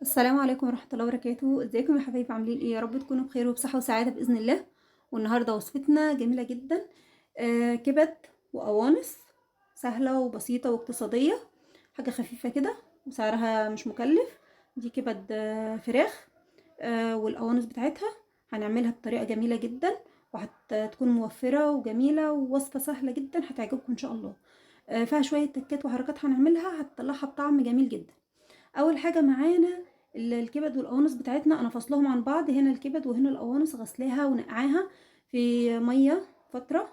السلام عليكم ورحمة الله وبركاته. ازيكم يا حبايبي؟ عاملين ايه؟ يا رب تكونوا بخير وبصحة وسعادة بإذن الله. والنهاردة وصفتنا جميلة جدا. كبد وقوانص، سهلة وبسيطة واقتصادية، حاجة خفيفة كده وسعرها مش مكلف. دي كبد فراخ، والقوانص بتاعتها هنعملها بطريقة جميلة جدا، وهتكون موفرة وجميلة ووصفة سهلة جدا هتعجبكم ان شاء الله. فيها شوية تكات وحركات هنعملها هتطلعها بطعم جميل جدا. اول حاجه معانا الكبد والقوانص بتاعتنا، انا فاصلاهم عن بعض، هنا الكبد وهنا القوانص غسلاها ونقعاها في ميه فتره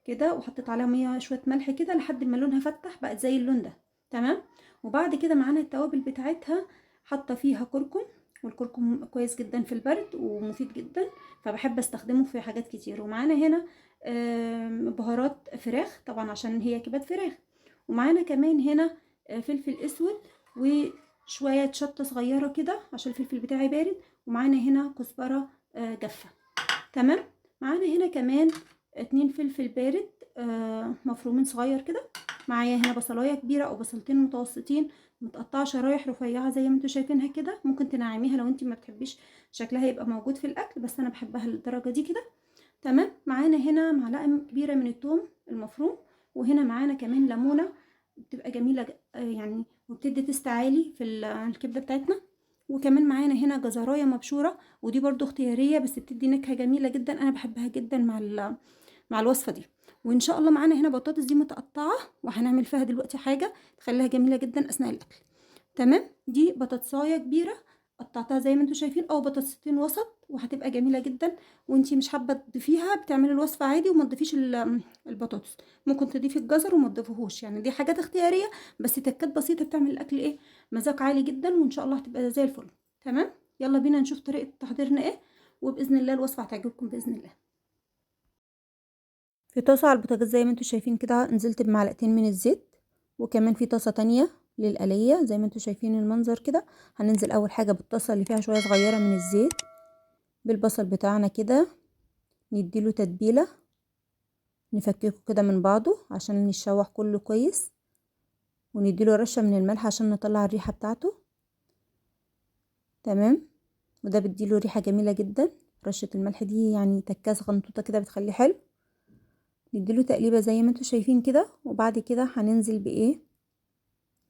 كده، وحطيت عليها ميه شويه ملح كده لحد ما لونها فتح بقت زي اللون ده. تمام. وبعد كده معانا التوابل بتاعتها، حاطه فيها كركم، والكركم كويس جدا في البرد ومفيد جدا، فبحب استخدمه في حاجات كتير. ومعانا هنا بهارات فراخ طبعا عشان هي كبد فراخ. ومعانا كمان هنا فلفل اسود، شوية شطة صغيرة كده عشان الفلفل بتاعي بارد. ومعانا هنا كزبرة جافة. تمام. معانا هنا كمان 2 فلفل بارد مفرومين صغير كده. معايا هنا بصلاية كبيرة او بصلتين متوسطين متقطعة شرايح رفيعة زي ما انتوا شايفينها كده. ممكن تنعميها لو انت ما بتحبيش شكلها يبقى موجود في الاكل، بس انا بحبها للدرجة دي كده. تمام. معانا هنا معلقة كبيرة من الثوم المفروم. وهنا معانا كمان ليمونة، بتبقى جميلة يعني، وبتدي تست عالي في الكبدة بتاعتنا. وكمان معانا هنا جزراية مبشورة، ودي برضو اختيارية بس بتدي نكهة جميلة جدا، انا بحبها جدا مع الوصفة دي. وان شاء الله معانا هنا بطاطس دي متقطعة، وهنعمل فيها دلوقتي حاجة تخليها جميلة جدا اثناء الاكل. تمام. دي بطاطسايه كبيره قطعتها زي ما انتم شايفين، او بطاطستين وسط، وهتبقى جميله جدا. وانتي مش حابه تضيفيها بتعملي الوصفه عادي وما تضيفيش البطاطس. ممكن تضيفي الجزر وما تضيفوهوش، يعني دي حاجات اختياريه، بس تكات بسيطه بتعمل الاكل ايه، مذاق عالي جدا، وان شاء الله هتبقى زي الفل. تمام. يلا بينا نشوف طريقه تحضيرنا ايه، وباذن الله الوصفه هتعجبكم باذن الله. في طاسة على البوتاجاز زي ما انتوا شايفين كده نزلت بمعلقتين من الزيت، وكمان في طاسة تانية للقلية زي ما انتوا شايفين المنظر كده. هننزل اول حاجة بالطاسة اللي فيها شوية صغيرة من الزيت بالبصل بتاعنا كده، نديله تتبيلة، نفككه كده من بعضه عشان يتشوح كله كويس، ونديله رشة من الملح عشان نطلع الريحة بتاعته. تمام. وده بيديله ريحة جميلة جدا، رشة الملح دي يعني تكاس غنطوطة كده بتخليه حلو. نديله تقليبة زي ما انتوا شايفين كده، وبعد كده هننزل بايه،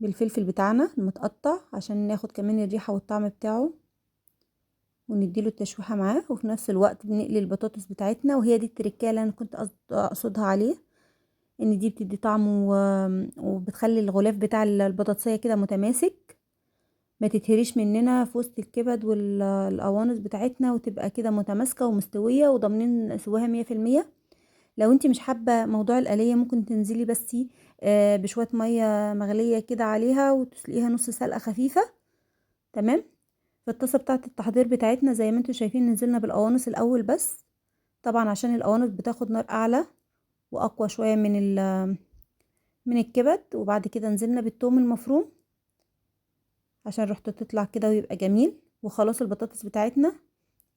بالفلفل بتاعنا المتقطع عشان ناخد كمان الريحة والطعم بتاعه، ونديله التشويحة معاه. وفي نفس الوقت بنقلي البطاطس بتاعتنا، وهي دي التركية اللي انا كنت اقصدها عليه، ان دي بتدي طعم وبتخلي الغلاف بتاع البطاطسية كده متماسك، ما تتهريش مننا في وسط الكبد والقوانص بتاعتنا، وتبقى كده متماسكة ومستوية وضامنين سواها 100%. لو انت مش حابة موضوع القلية ممكن تنزلي بس بشوية مية مغلية كده عليها وتسلقيها نص سلقة خفيفة. تمام. في الطاسة بتاعة التحضير بتاعتنا زي ما انتوا شايفين نزلنا بالقوانص الاول بس، طبعا عشان القوانص بتاخد نار اعلى واقوى شوية من الكبد. وبعد كده نزلنا بالثوم المفروم عشان ريحته تطلع كده ويبقى جميل. وخلاص البطاطس بتاعتنا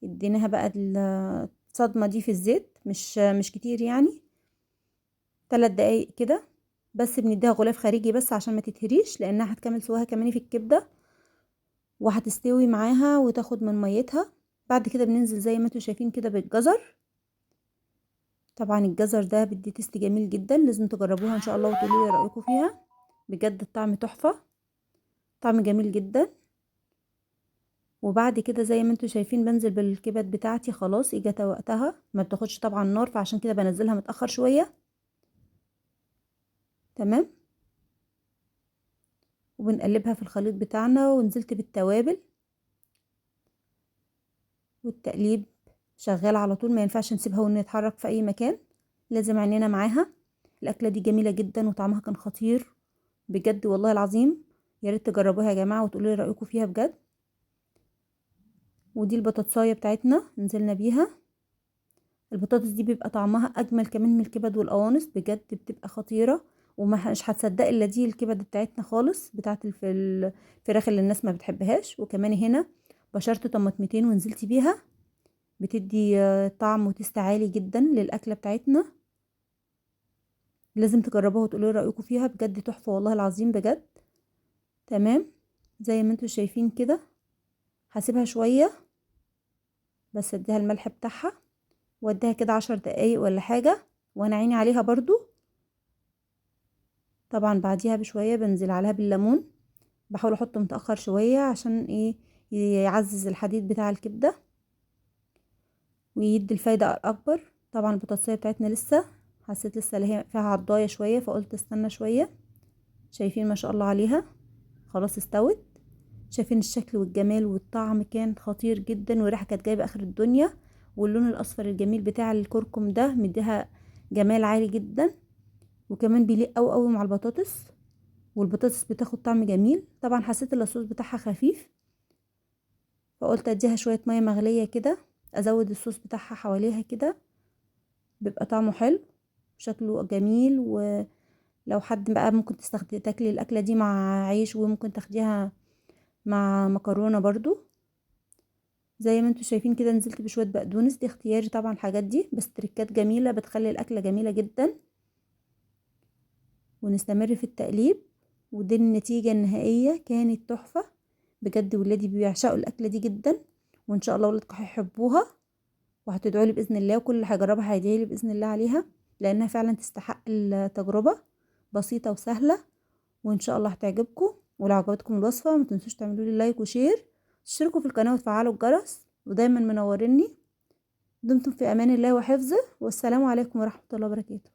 اديناها بقى الصدمة دي في الزيت، مش كتير يعني، 3 دقايق كده بس، بنديها غلاف خارجي بس عشان ما تتهريش، لانها هتكمل سواها كمان في الكبدة وهتستوي معاها وتاخد من ميتها. بعد كده بننزل زي ما انتوا شايفين كده بالجزر. طبعا الجزر ده بدي تيست جميل جدا، لازم تجربوها ان شاء الله وتقولوا لي رايكم فيها. بجد الطعم تحفة، طعم جميل جدا. وبعد كده زي ما انتوا شايفين بنزل بالكبد بتاعتي، خلاص اجت وقتها، ما بتاخدش طبعا نار فعشان كده بنزلها متأخر شوية. تمام. وبنقلبها في الخليط بتاعنا، ونزلت بالتوابل والتقليب شغال على طول، ما ينفعش نسيبها ونتحرك في اي مكان، لازم عينينا معاها. الاكله دي جميله جدا وطعمها كان خطير بجد والله العظيم. يا ريت تجربوها يا جماعه وتقولوا لي رايكم فيها بجد. ودي البطاطسايه بتاعتنا نزلنا بيها. البطاطس دي بيبقى طعمها اجمل كمان من الكبد والقوانص، بجد بتبقى خطيره. ومش هتصدق الا دي الكبد بتاعتنا خالص، بتاعت الفراخ اللي الناس ما بتحبهاش. وكمان هنا بشرت طماطمتين ونزلت بيها، بتدي طعم وتست عالي جدا للاكله بتاعتنا. لازم تجربوها وتقولوا لي رايكم فيها، بجد تحفه والله العظيم بجد. تمام. زي ما انتوا شايفين كده هسيبها شوية بس اديها الملح بتاعها، واديها كده 10 دقايق ولا حاجة، وانا عيني عليها برضو. طبعا بعديها بشوية بنزل عليها بالليمون، بحاول احطه متأخر شوية عشان ايه، يعزز الحديد بتاع الكبدة ويدي الفايدة الاكبر. طبعا البطاطسية بتاعتنا لسه، حسيت لسه اللي هي فيها عضاية شوية، فقلت استنى شوية. شايفين ما شاء الله عليها خلاص استوت. شايفين الشكل والجمال والطعم كان خطير جدا، والريحة كانت جايبة اخر الدنيا، واللون الاصفر الجميل بتاع الكركم ده مديها جمال عالي جدا، وكمان بيليق قوي قوي مع البطاطس، والبطاطس بتاخد طعم جميل. طبعا حسيت ان الصوص بتاعها خفيف، فقلت اديها شوية مية مغلية كده، ازود الصوص بتاعها حواليها كده، بيبقى طعمه حلو شكله جميل. ولو حد بقى ممكن تاكلي الاكلة دي مع عيش، وممكن تاخديها مع مكرونة برضو. زي ما انتوا شايفين كده نزلت بشوية بقدونس، دي اختياري طبعا الحاجات دي، بس تريكات جميلة بتخلي الاكلة جميلة جدا. ونستمر في التقليب، ودي النتيجة النهائية كانت تحفة بجد. ولادي بيعشقوا الأكلة دي جدا، وإن شاء الله ولادكم هيحبوها وهتدعوا لي بإذن الله، وكل اللي هيجربها هيدعي لي بإذن الله عليها، لأنها فعلا تستحق التجربة. بسيطة وسهلة، وإن شاء الله هتعجبكم. ولو عجبتكم الوصفة ما تنسوش تعملوا لي لايك وشير، تشتركوا في القناة وتفعلوا الجرس، ودايما منوريني. دمتم في أمان الله وحفظه، والسلام عليكم ورحمة الله وبركاته.